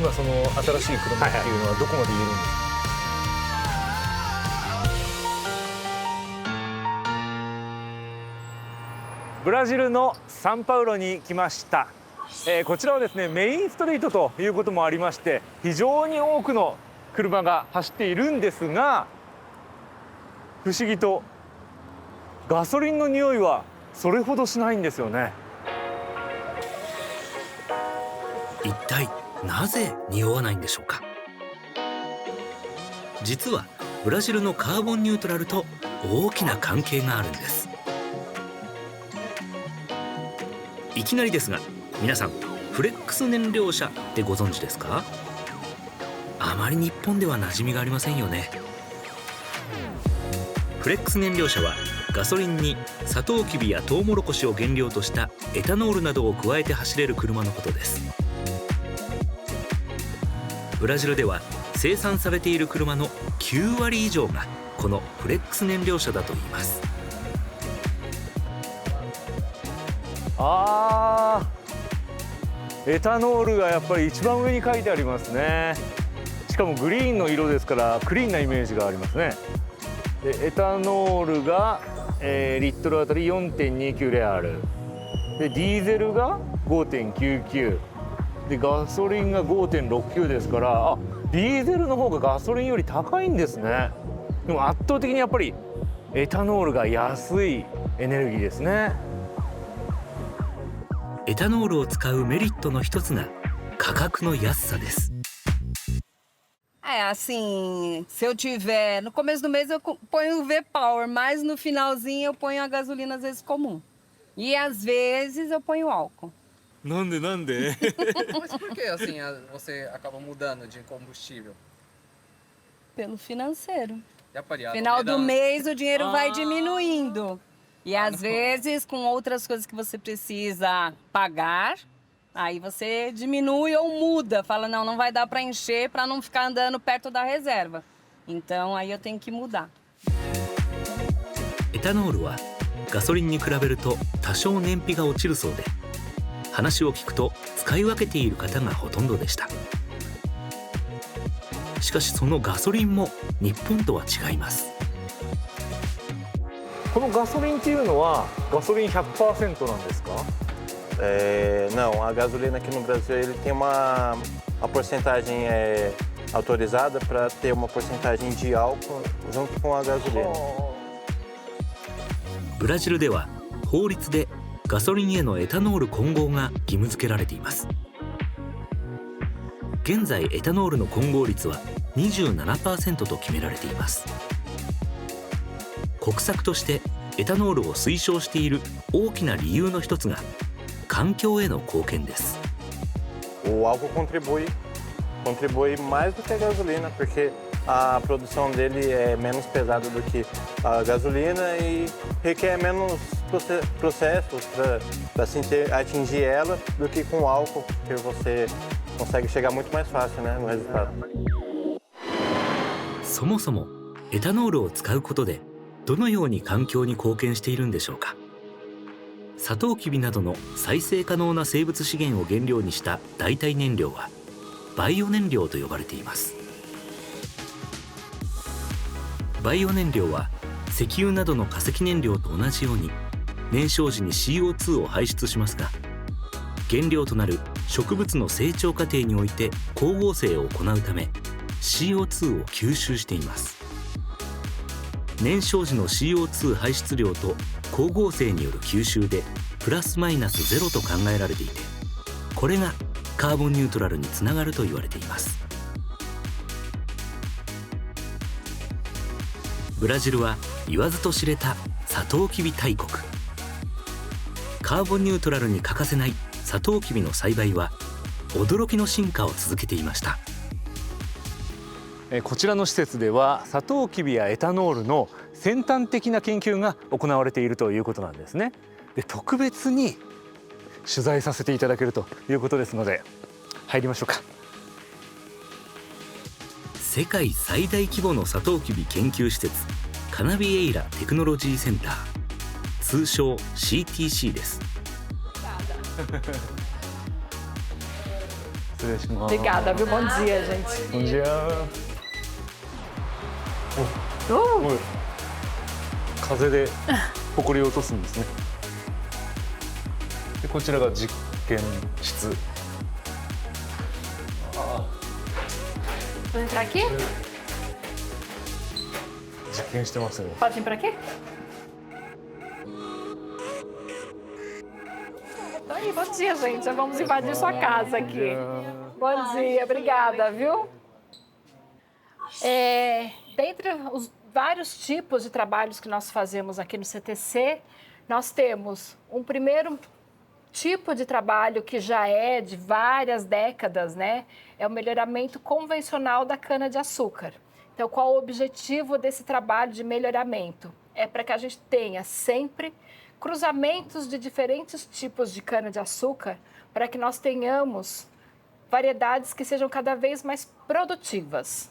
今その新しい車っていうのはどこまで言えるんですか？ブラジルのサンパウロに来ました。こちらはですねメインストリートということもありまして非常に多くの車が走っているんですが、不思議とガソリンの匂いはそれほどしないんですよね。一体なぜ匂わないんでしょうか。実はブラジルのカーボンニュートラルと大きな関係があるんです。いきなりですが、皆さんフレックス燃料車ってご存知ですか？あまり日本では馴染みがありませんよね。フレックス燃料車はガソリンにサトウキビやトウモロコシを原料としたエタノールなどを加えて走れる車のことです。ブラジルでは生産されている車の9割以上がこのフレックス燃料車だといいます。エタノールがやっぱり一番上に書いてありますね。しかもグリーンの色ですからクリーンなイメージがありますね。でエタノールが、リットルあたり 4.29 レアルで、ディーゼルが 5.99 で、ガソリンが 5.69 ですから、ディーゼルの方がガソリンより高いんですね。でも圧倒的にやっぱりエタノールが安いエネルギーですね。エタノールを使うメリットの一つが価格の安さです。Assim, se eu tiver no começo do mês eu ponho o V-Power, mas no finalzinho eu ponho a gasolina às vezes comum. E às vezes eu ponho álcool. なんでMas por que assim você acaba mudando de combustível? Pelo financeiro. Já pareado. Final do mês o dinheiro vai diminuindo. E às vezes com outras coisas que você precisa pagar, aí você diminui ou muda, fala não vai dar para encher para não ficar andando perto da reserva. Então aí eu tenho que mudar. エタノールはガソリンに比べると多少燃費が落ちるそうで、話を聞くと使い分けている方がほとんどでした。しかしそのガソリンも日本とは違います。このガソリンっていうのはガソリン 100% なんですか？Não, a gasolina aqui no Brasil ele tem uma porcentagem autorizada para ter uma porcentagem de álcool junto com a gasolina. ブラジルでは法律でガソリンへのエタノール混合が義務付けられています。現在エタノールの混合率は 27% と決められています。国策としてエタノールを推奨している大きな理由の一つが環境への貢献です。O álcool contribui mais do que a gasolina, porque a produção dele é menos pesada do que a gasolina e requer menos processos para atingir ela do que com álcool, que você consegue chegar muito mais fácil, né, no resultado. そもそもエタノールを使うことでどのように環境に貢献しているんでしょうか。サトウキビなどの再生可能な生物資源を原料にした代替燃料はバイオ燃料と呼ばれています。バイオ燃料は石油などの化石燃料と同じように燃焼時に CO2 を排出しますが、原料となる植物の成長過程において光合成を行うため CO2 を吸収しています。燃焼時の CO2 排出量と光合成による吸収でプラスマイナスゼロと考えられていて、これがカーボンニュートラルにつながると言われています。ブラジルは言わずと知れたサトウキビ大国。カーボンニュートラルに欠かせないサトウキビの栽培は驚きの進化を続けていました。こちらの施設ではサトウキビやエタノールの先端的な研究が行われているということなんですね。で、特別に取材させていただけるということですので入りましょうか。世界最大規模のサトウキビ研究施設カナビエイラテクノロジーセンター、通称 CTC です。失礼します。 Obrigada, viu? Bom dia, gente. Bom dia. すごい風で埃を落とすんですね。でこちらが実験室。 Vamos entrar aqui? 実験してますね。 Pode vir pra aqui? Aí, bom dia, gente. Já vamos invadir sua casa aqui. Bom dia, obrigada, viu? Dentre os vários tipos de trabalhos que nós fazemos aqui no CTC, nós temos um primeiro tipo de trabalho que já é de várias décadas, né? É o melhoramento convencional da cana-de-açúcar. Então, qual o objetivo desse trabalho de melhoramento? É para que a gente tenha sempre cruzamentos de diferentes tipos de cana-de-açúcar para que nós tenhamos variedades que sejam cada vez mais produtivas.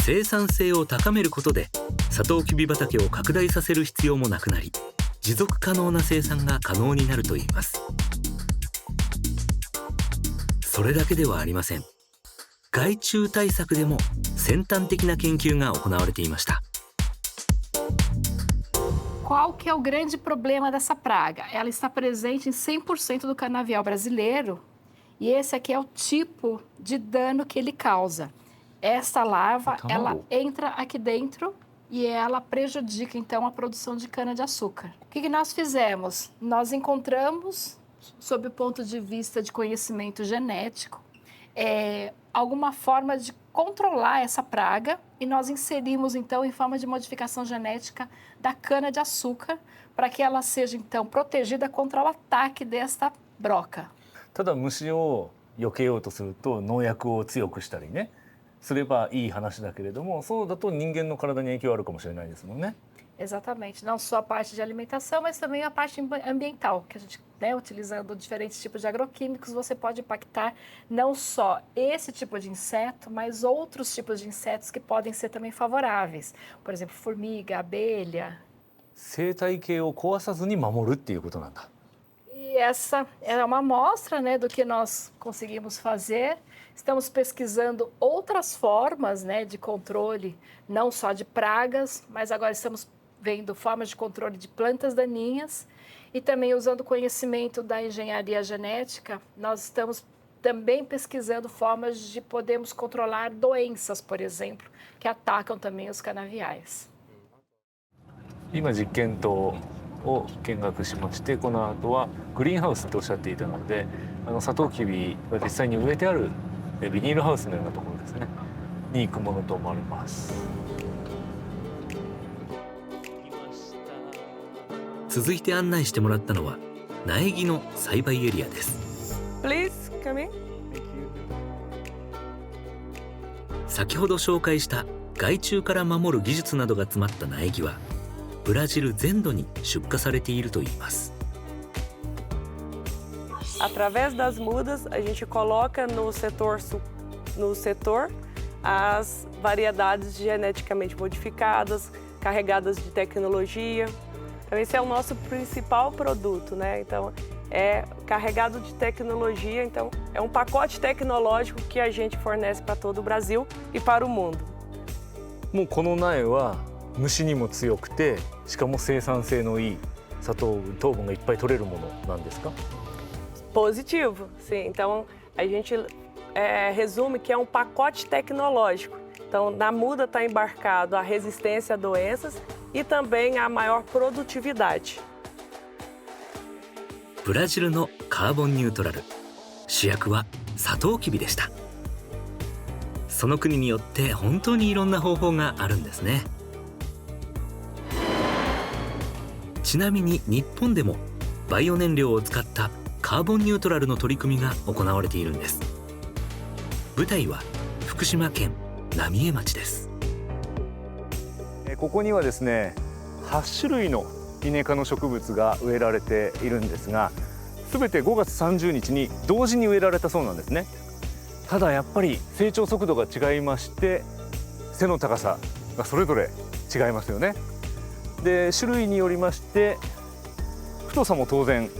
生産性を高めることでサトウキビ畑を拡大させる必要もなくなり、持続可能な生産が可能になるといいます。それだけではありません。害虫対策でも先端的な研究が行われていました。 Qual que é o grande problema dessa praga? Ela está presente em 100% do canavial brasileiro e esse aqui é o tipo de dano que ele causa. Essa larva, ela entra aqui dentro e ela prejudica, então, a produção de cana-de-açúcar. O que nós fizemos? Nós encontramos, sob o ponto de vista de conhecimento genético, alguma forma de controlar essa praga e nós inserimos, então, em forma de modificação genética da cana-de-açúcar para que ela seja, então, protegida contra o ataque desta broca. ただ虫を避けようとすると農薬を強くしたりねすればいい話だけれども、そうだと人間の体に影響あるかもしれないですもんね。 Exatamente, não só a parte de alimentação, mas também a parte ambiental, que a gente, né, utilizando diferentes tipos de agroquímicos, você pode impactar não só esse tipo de inseto, mas outros tipos de insetos que podem ser também favoráveis. Por exemplo, formiga, abelha. 生態系を壊さずに守るっていうことなんだ。 E essa é uma amostra, né, do que nós conseguimos fazer. Estamos pesquisando outras formas, né, de controle, não só de pragas, mas agora estamos vendo formas de controle de plantas daninhas e também usando o conhecimento da engenharia genética, nós estamos também pesquisando formas de podermos controlar doenças, por exemplo, que atacam também os canaviais. 今実験棟を見学しまして、この後はグリーンハウスっておっしゃっていたので、サトウキビが実際に植えてあるビニールハウスのようなところですねに行くものと思われます。 続いて案内してもらったのは苗木の栽培エリアです。 Please come in. 先ほど紹介した害虫から守る技術などが詰まった苗木はブラジル全土に出荷されているといいます。 Através das mudas, a gente coloca no setor as variedades geneticamente modificadas, carregadas de tecnologia. Então, esse é o nosso principal produto, né? Então, é carregado de tecnologia. Então, é um pacote tecnológico que a gente fornece para todo o Brasil e para o mundo. もうこの苗は虫にも強くて、しかも生産性のいい砂糖糖分がいっぱい取れるものなんですか？ Positivo, sim. Então, a gente resume que é um pacote tecnológico. Então, na muda está embarcado a resistência a doenças e também a maior produtividade. ブラジルのカーボンニュートラル、主役はサトウキビでした。その国によって本当にいろんな方法があるんですね。ちなみに日本でもバイオ燃料を使ったカーボンニュートラルの取り組みが行われているんです。舞台は福島県浪江町です。ここにはですね、8種類のイネ科の植物が植えられているんですが、すべて5月30日に同時に植えられたそうなんですね。ただやっぱり成長速度が違いまして、背の高さがそれぞれ違いますよね。で、種類によりまして太さも当然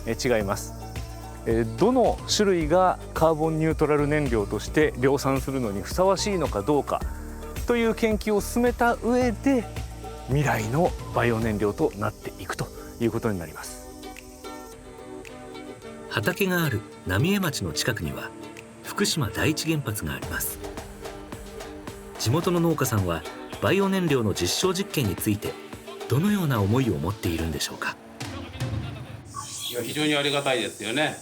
違います。どの種類がカーボンニュートラル燃料として量産するのにふさわしいのかどうかという研究を進めた上で未来のバイオ燃料となっていくということになります。畑がある浪江町の近くには福島第一原発があります。地元の農家さんはバイオ燃料の実証実験についてどのような思いを持っているんでしょうか。いや非常にありがたいですよね、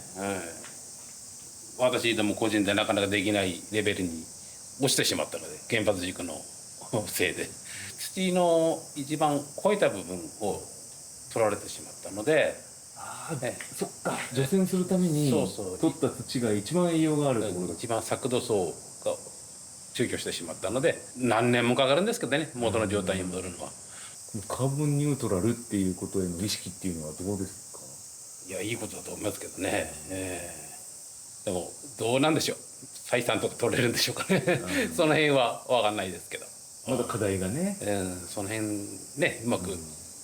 私でも個人でなかなかできないレベルに落ちてしまったので、原発事故のせいで土の一番肥えた部分を取られてしまったので、そっか、除染するためにそう取った土が一番栄養があるところが一番作土層が除去してしまったので、何年もかかるんですけどね、元の状態に戻るのは。カーボンニュートラルっていうことへの意識っていうのはどうですか？いやいいことだと思いますけどね、でもどうなんでしょう、採算とか取れるんでしょうかね、その辺は分かんないですけど、まだ課題がね、その辺ねうまく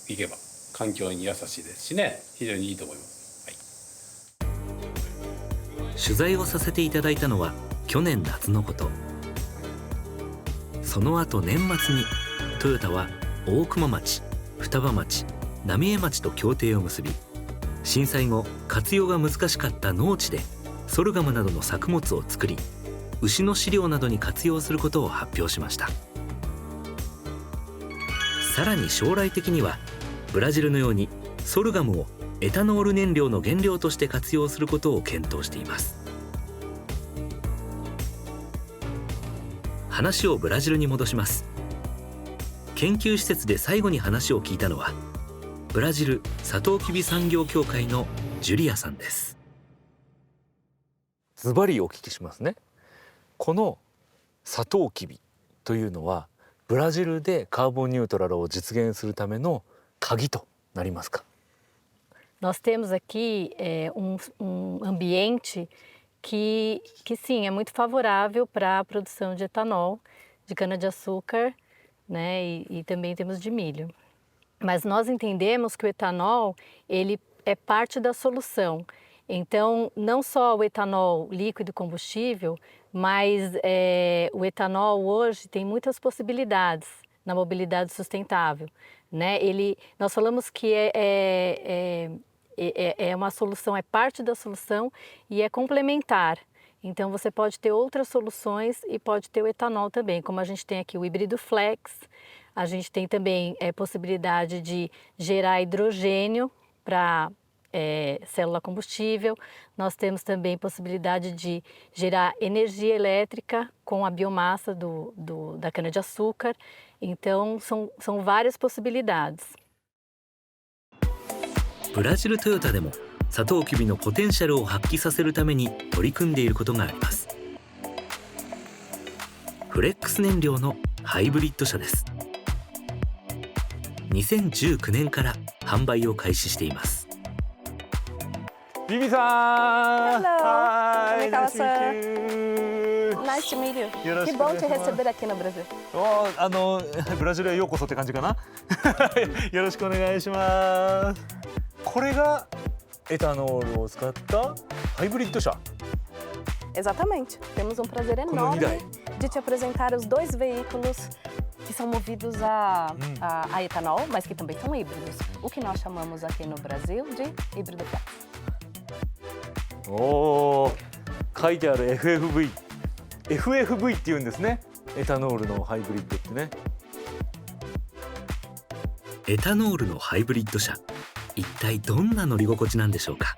いけば環境に優しいですしね、非常にいいと思います、取材をさせていただいたのは去年夏のこと。その後年末にトヨタは大熊町、双葉町、浪江町と協定を結び、震災後活用が難しかった農地でソルガムなどの作物を作り、牛の飼料などに活用することを発表しました。さらに将来的にはブラジルのようにソルガムをエタノール燃料の原料として活用することを検討しています。話をブラジルに戻します。研究施設で最後に話を聞いたのはブラジルサトウキビ産業協会のジュリアさんです。ズバリお聞きしますね。このサトウキビというのはブラジルでカーボンニュートラルを実現するための鍵となりますか？ Nós temos aqui ambiente que sim, é muito favorável para a produção de etanol, de cana-de-açúcar, né, e também temos de milho. Mas nós entendemos que o etanol, ele é parte da solução. Então, não só o etanol líquido combustível, mas o etanol hoje tem muitas possibilidades na mobilidade sustentável, né? Nós falamos que é uma solução, é parte da solução e é complementar. Então, você pode ter outras soluções e pode ter o etanol também, como a gente tem aqui o híbrido flex, a gente tem também possibilidade de gerar hidrogênio para célula combustível, nós temos também possibilidade de gerar energia elétrica com a biomassa da cana-de-açúcar, então são várias possibilidades. ブラジルトヨタでもサトウキビのポテンシャルを発揮させるために取り組んでいることがあります。フレックス燃料のハイブリッド車です。2019年から販売を開始しています。ビビさん Hello. Hi, Como é que nice to meet you. Nice to meet you. Yoroshiku Que bom te onegaishimasu. receber aqui no Brasil. ブラジルへようこそって感じかなよろしくお願いします。これがエタノールを使ったハイブリッド車。 Exatamente. Temos um prazer enorme de te apresentar os dois veículos que são movidos a etanol, mas que também são híbridos. O que nós chamamos aqui no Brasil de híbrido flex. おー、書いてある FFV っていうんですね。エタノールのハイブリッドってね。エタノールのハイブリッド車、一体どんな乗り心地なんでしょうか。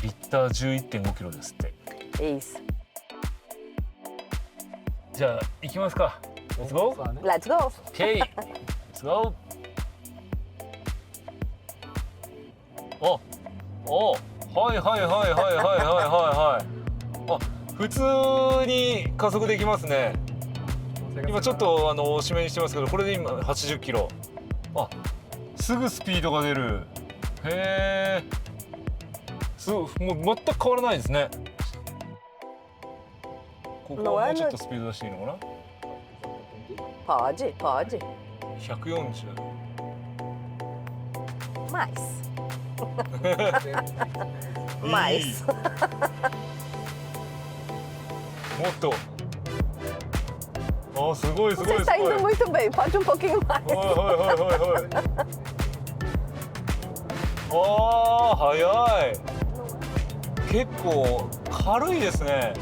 リッター 11.5 キロですって。 Isso. じゃあ行きますか。Let's go. Let's go. Okay. Let's go. はいはいはいはいはいはいはい。あ、普通に加速できますね。今ちょっと押し目にしてますけど、これで今80キロ。あ、すぐスピードが出る。へえ。もう全く変わらないですね。ここはもうちょっとスピード出していいのかな。 Pode, pode. 140。Mais. Mais. もっと。あ、すごいすご Você いす está ごい。 indo muito bem, pode um pouquinho mais. はいはいはいはいはい。ああ、早い。結構軽いですね。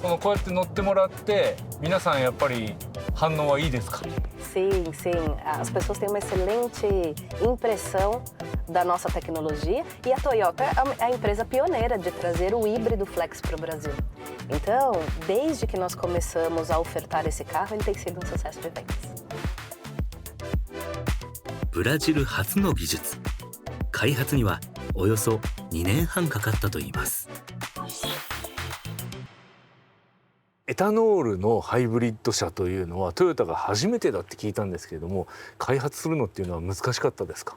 こうやって乗ってもらって皆さんやっぱり反応はいいですか？ Sim, sim. As pessoas têm uma excelente impressão da nossa tecnologia e a Toyota é a empresa pioneira de trazer o híbrido flex para o Brasil. Então, desde que nós começamos a ofertar esse carro, ele tem sido um sucesso de vendas. ブラジル初の技術。開発にはおよそ2年半かかったといいます。エタノールのハイブリッド車というのはトヨタが初めてだって聞いたんですけれども、開発するのっていうのは難しかったですか？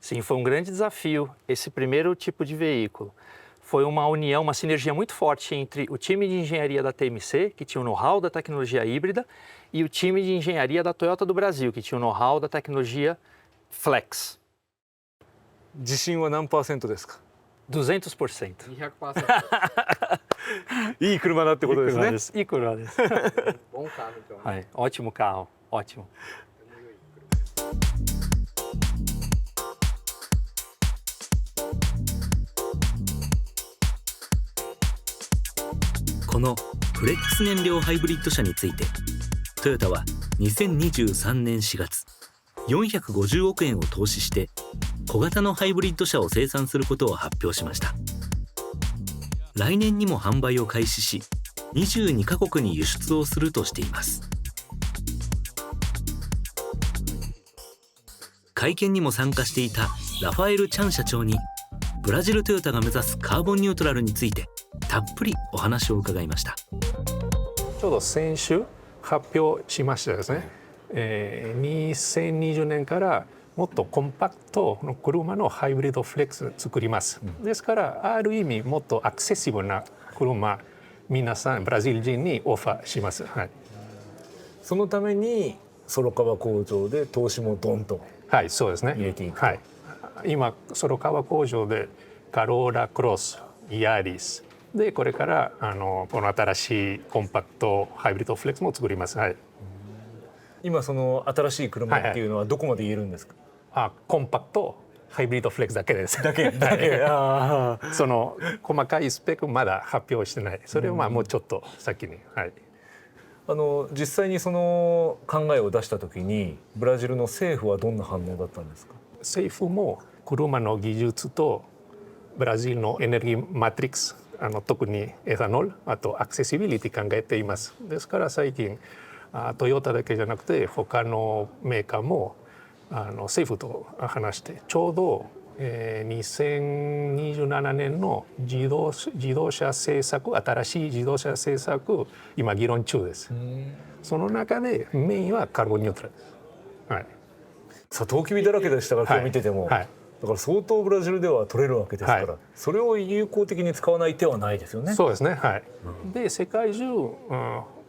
Sim, foi um grande desafio esse primeiro tipo de veículo. Foi uma união, uma sinergia muito forte entre o time de engenharia da TMC, que tinha o know-how da tecnologia híbrida, e o time de engenharia da Toyota do Brasil, que tinha o know-how da tecnologia Flex. 自信は何%ですか？ 200%. 200%. いい車だってことですね。 いい車です。 Bom carro, então. はい、ótimo carro, ótimo. このフレックス燃料ハイブリッド車についてトヨタは2023年4月450億円を投資して小型のハイブリッド車を生産することを発表しました。来年にも販売を開始し22カ国に輸出をするとしています。会見にも参加していたラファエル・チャン社長にブラジルトヨタが目指すカーボンニュートラルについてたっぷりお話を伺いました。ちょうど先週発表しましたですね、2020年からもっとコンパクトの車のハイブリッドフレックス作ります、ですからある意味もっとアクセシブルな車皆さんブラジル人にオファーします、はい、そのためにソ川工場で投資もドンとはいそうですね入れていく、はい、今ソ川工場でカローラクロスヤリスでこれからこの新しいコンパクトハイブリッドフレックスも作ります、はい、今その新しい車っていうのはどこまで言えるんですか？コンパクトハイブリッドフレックスだけです。だけその細かいスペックまだ発表してない。それはもうちょっと先に。はい、実際にその考えを出した時にブラジルの政府はどんな反応だったんですか？政府も車の技術とブラジルのエネルギーマトリックス特にエタノールあとアクセシビリティ考えています。ですから最近トヨタだけじゃなくて他のメーカーも政府と話してちょうど、2027年の自動車政策新しい自動車政策今議論中です。その中でメインはカーボンニュートラルです。はい、サトウキビだらけでしたから今日見てても、はいはい、だから相当ブラジルでは取れるわけですから、はい、それを有効的に使わない手はないですよね。そうですね、はい、で世界中、リ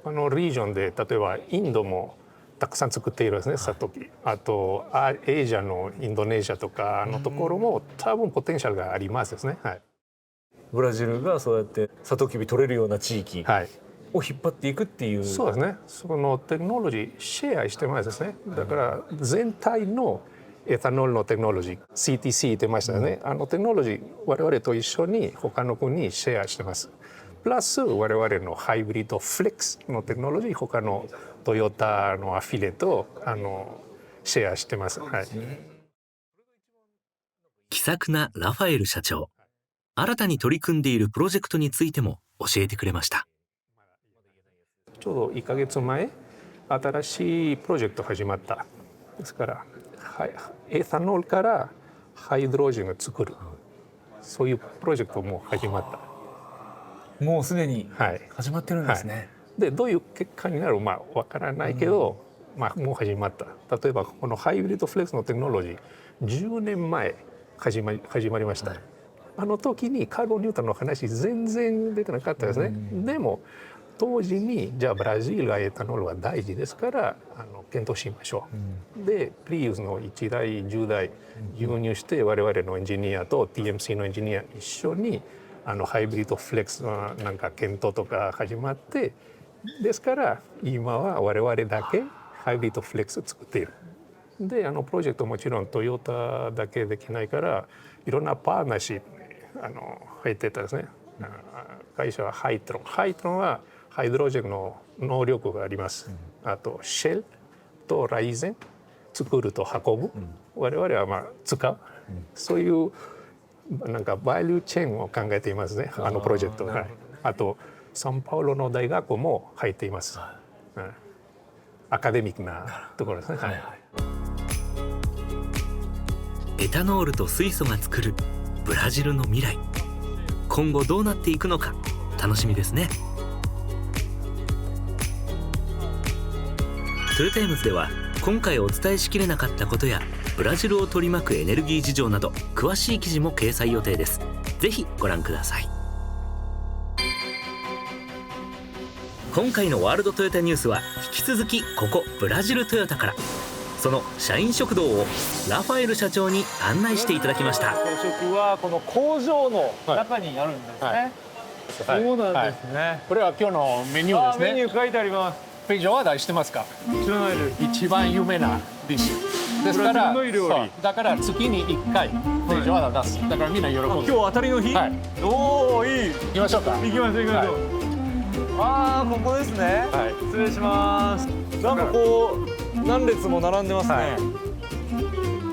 ージョンで例えばインドもたくさん作っているんですね、サトウキビ。あとエイジアのインドネシアとかのところも多分ポテンシャルがありますですね、はい、ブラジルがそうやってサトウキビ取れるような地域を引っ張っていくっていう、そうですね、そのテクノロジーシェアしてますですね。だから全体のエタノールのテクノロジー CTC 言ってましたよね、テクノロジー我々と一緒に他の国にシェアしてます。プラス我々のハイブリッドフレックスのテクノロジー他のトヨタのアフィリエイトシェアしてます、はい、気さくなラファエル社長、新たに取り組んでいるプロジェクトについても教えてくれました。ちょうど1ヶ月前新しいプロジェクト始まったですから、エタノールからハイドロジンを作る、そういうプロジェクトも始まった。もうすでに始まってるんですね、はい、でどういう結果になるわからないけど、もう始まった。例えばこのハイブリッドフレックスのテクノロジー10年前始まりました、はい、時にカーボンニュートラルの話全然出てなかったですね、でも当時にじゃあブラジルがエタノールは大事ですから検討しましょう、でプリウスの1台10台輸入して我々のエンジニアと TMC のエンジニア一緒にハイブリッドフレックスのなんか検討とか始まって、ですから今は我々だけハイブリッドフレックス作っている。でプロジェクトもちろんトヨタだけできないからいろんなパートナーシップ入ってたですね。会社はハイトロン。ハイトロンはハイドロジェンの能力があります。あとシェルとライゼン作ると運ぶ、我々はまあ使う、そういうなんかバリューチェーンを考えていますね、プロジェクト。あとサンパウロの大学も入っています。アカデミックなところですね。エタノールと水素が作るブラジルの未来、今後どうなっていくのか楽しみですね。トヨタイムズでは今回お伝えしきれなかったことやブラジルを取り巻くエネルギー事情など詳しい記事も掲載予定です。ぜひご覧ください。今回のワールドトヨタニュースは引き続きここブラジルトヨタから、その社員食堂をラファエル社長に案内していただきました。朝食はこの工場の中にあるんですね。そうなんですね。これは今日のメニューですね。メニュー書いてあります。フェイジョワーダ知ってますか？知らないです。一番有名なディッシュですから、そうだから月に1回フェイジョワーダ出す。だからみんな喜ぶ。今日当たりの日？おお、いい。行きましょうか。行きましょう行きましょう。ああ、ここですね。失礼します。なんかこう何列も並んでますね。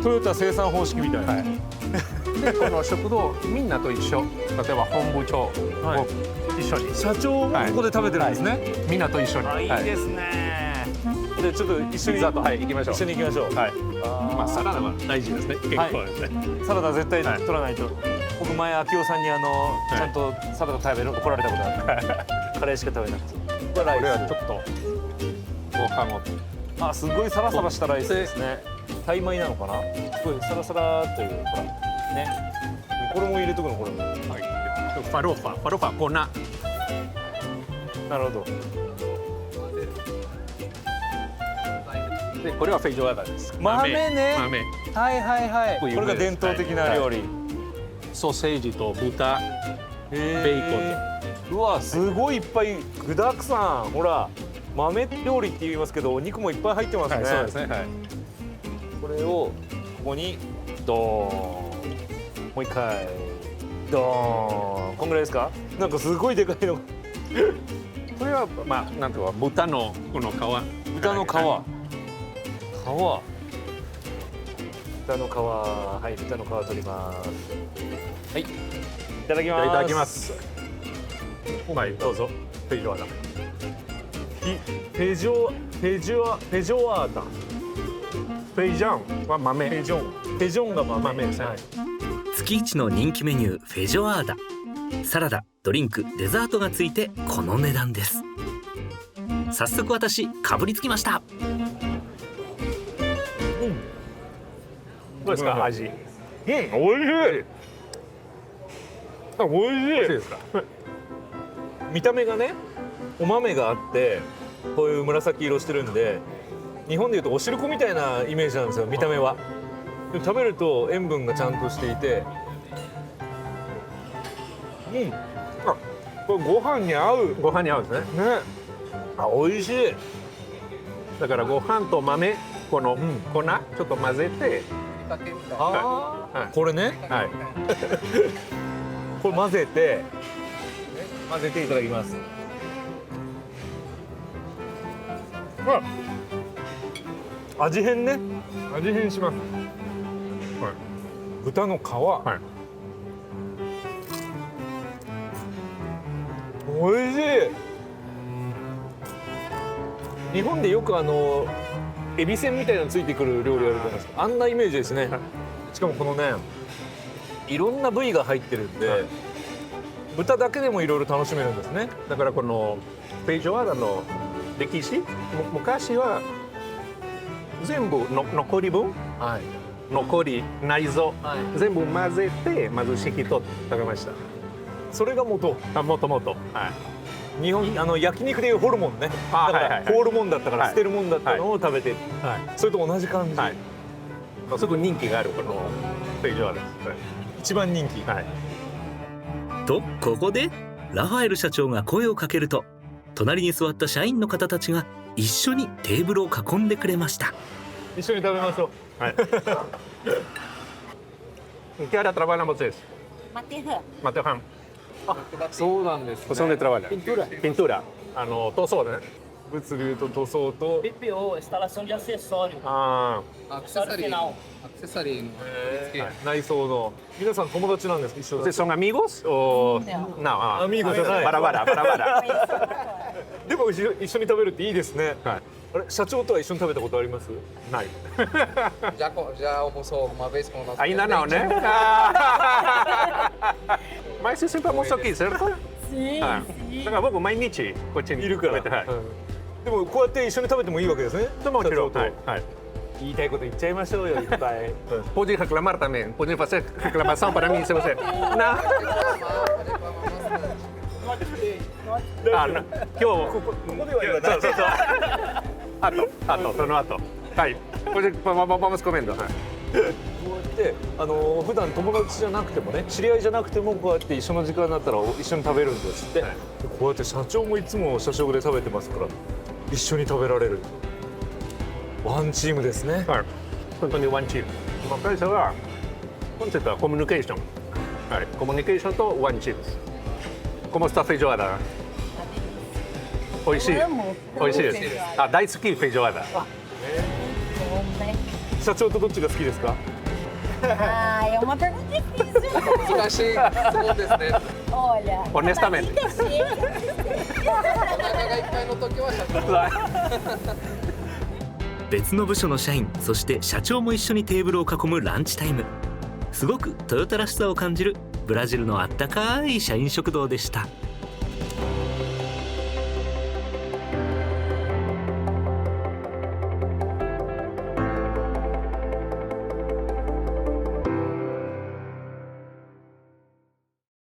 トヨタ生産方式みたいな。でこの食堂みんなと一緒。例えば本部長も一緒に。社長もここで食べてるんですね。みんなと一緒に。いいですね。でちょっと一緒に行きましょう。一緒に行きましょう。まあサラダは大事ですね。健康ですね。サラダ絶対取らないと。僕前明夫さんにちゃんとサラダ食べる怒られたことある。カレーしか食べなくて。これはちょっとご飯を。あ、すごいサラサラしたライスですね。タイ米なのかな。すごいサラサラというほらね。これも入れとくのこれ。ファロファ粉。なるほど。でこれはフェイジョワーダです。豆ね。豆。はいはいはい。これが伝統的な料理。ソーセージと豚、ベーコン。うわ、すごいいっぱい具だくさん。ほら、豆料理って言いますけど、お肉もいっぱい入ってますね。そうですね。これをここにドーン。もう一回ドーン。こんぐらいですか？なんかすごいでかいの。これはまあなんとか豚のこの皮。豚の皮。豚の皮、はい、豚の皮取ります。はい、いただきます。いただきます。はい、どうぞ。フェイジョワーダ。フェジョワーダ。フェイジョンは豆。フェジョンが豆ですね。月一の人気メニューフェジョワーダ。サラダ、ドリンク、デザートがついてこの値段です。早速私かぶりつきました。どうですか、味？おいしい。おいしいですか？見た目がね、お豆があってこういう紫色してるんで、日本でいうとお汁粉みたいなイメージなんですよ、見た目は。でも食べると塩分がちゃんとしていて、あ、これご飯に合う。ご飯に合うんですね。ね。あ、美味しい。だからご飯と豆、この粉ちょっと混ぜて。これね。はい。これ混ぜていただきます。味変ね。味変します。豚の皮。おいしい。日本でよくエビせんみたいなのついてくる料理あるじゃないですか。あんなイメージですね。しかもこのね、いろんな部位が入ってるんで、豚だけでもいろいろ楽しめるんですね。だからこのフェイジョワーダの歴史、昔は全部の残り分、残り内臓、全部混ぜてまずしきと食べました。それが元。もともと。日本焼肉でいうホルモンね。だあからホルモンだったから捨てるもんだったのを食べて、はい。それと同じ感じ。はい。すごく人気があるこのフェイジョアです。一番人気。はい。とここでラファエル社長が声をかけると、隣に座った社員の方たちが一緒にテーブルを囲んでくれました。一緒に食べましょう。はい。¿Qué área trabajan ustedes? Mateján. そうなんです、ね。 ¿Pues dónde trabajan? Pintura. 塗装ね。物流と塗装と。 PPO, instalação de acessório. あアクセサリーの付け内装の。皆さん友達なんですか？一緒あ。だ。 ¿Son amigos o no? Amigos じゃない。バラバラバラバラ。でも一緒に食べるっていいですね。はい。あれ社長とは一緒に食べたことあります？ない。 Já almoçou alguma vez com o nosso Ainda não, presidente? né? Mas você sempre almoçou aqui, certo? Sim, はい。だから僕毎日こっちにいるから。食べて、はい。でもこうやって一緒に食べてもいいわけですね。もちろん。社長とはい。はい。言いたいこと言っちゃいましょうよいっぱい。Pode reclamar também. Pode fazer reclamação para mim se você. Não. あ、今日ここでは言わない。そうそうそう。あとその後。はい。これvamos comendo。はい。こうやって普段友達じゃなくてもね、知り合いじゃなくてもこうやって一緒の時間になったら一緒に食べるんですって。はい、こうやって社長もいつも社食で食べてますから一緒に食べられる。ワンチームですね。はい。本当にワンチーム。この会社はコンセプトはコミュニケーション。はい。コミュニケーションとワンチームです。Como está a feijoada? 美味しい。美味しいです。あ、大好きフェイジョアダ。社長とどっちが好きですか？ Ah, é uma pergunta difícil. Eu achei bom desse, né? Olha, Honestamente. O Nagagai no Tokyo は社長。別の部署の社員、そして社長も一緒にテーブルを囲むランチタイム。すごくトヨタらしさを感じるブラジルのあったかい社員食堂でした。